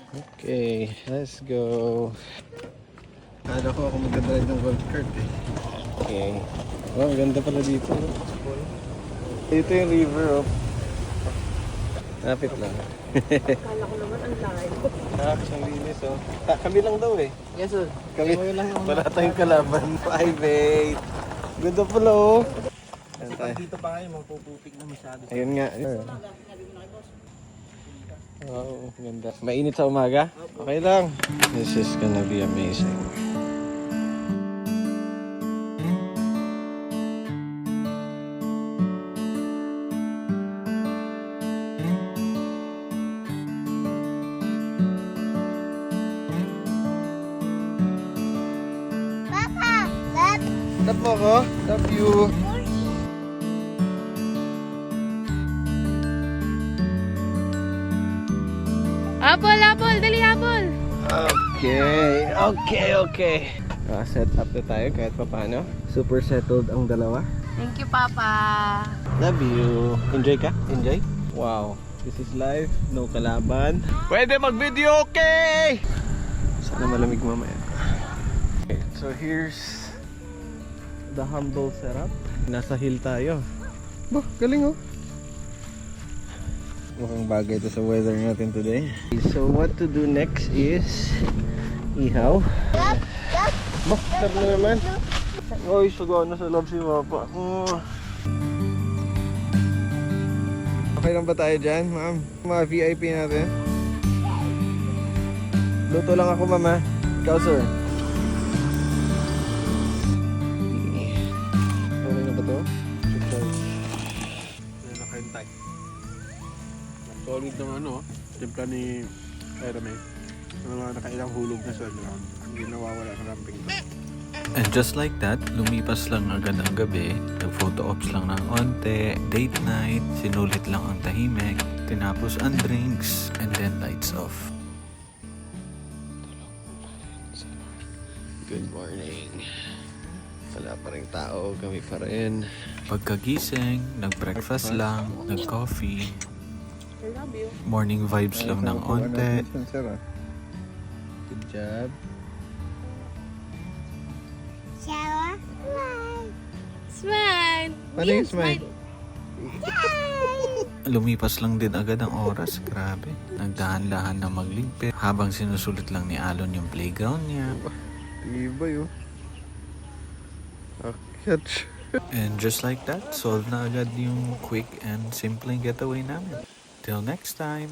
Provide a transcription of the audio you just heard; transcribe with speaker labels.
Speaker 1: Okay, let's go. Ano ko ako magdadrive ng golf cart eh. Okay. Oh, ganda pala dito. Ito yung river of... Lapit lang.
Speaker 2: Akala ko naman ang layo.
Speaker 1: Ang linis oh. Kami lang daw eh.
Speaker 2: Yes, sir.
Speaker 1: Kami
Speaker 2: lang yung...
Speaker 1: wala tayong kalaban. 5-8. Ganda pala oh. Ayan tayo.
Speaker 2: Dito pa kayo, magpupupik na masyado.
Speaker 1: Ayun nga. Wow, ganda. Mainit sa umaga? Okay lang. This is gonna be amazing.
Speaker 3: Papa, love.
Speaker 1: Love mo ako? Love you.
Speaker 3: Apple, apple, dali apple.
Speaker 1: Okay. Set up na tayo kahit pa paano. Super settled ang dalawa.
Speaker 3: Thank you, Papa.
Speaker 1: Love you. Enjoy ka? Enjoy? Wow. This is life. No kalaban. Pwede mag-video, okay? Sana malamig mamaya. Okay, so here's the humble setup. Nasa hill tayo. Bah, galing oh. Mukhang bagay ito sa weather natin today. So what to do next is ihaw. Bah, sarap na naman. Oy, sugaw na sa loob si Papa. Okay lang ba tayo dyan, ma'am? Mga VIP natin. Luto lang ako, mama. Ikaw, sir. Okay na ba to?
Speaker 2: Nakahintay. Solid ng ano, timpla ni Erame. Nakailang hulog na siya. Hindi nawawala ng ramping.
Speaker 4: And just like that, lumipas lang agad ang gabi, nag-photo ops lang ng onte, date night, sinulit lang ang tahimik, tinapos ang drinks, and then lights off.
Speaker 1: Good morning. Wala pa rin tao, kami pa rin.
Speaker 4: Pagkagising, nag-breakfast lang, nag-coffee,
Speaker 3: I love you.
Speaker 4: morning vibes lang ng onte,
Speaker 1: Good job.
Speaker 3: Shower. Smile.
Speaker 1: Paano yung smile?
Speaker 4: lumipas lang din agad ang oras, grabe. Nagdahan-dahan na magligpit habang sinusulit lang ni Alon yung playground niya.
Speaker 1: Ibay oh. Catch.
Speaker 4: And just like that, solve na agad yung quick and simple getaway namin. Till next time!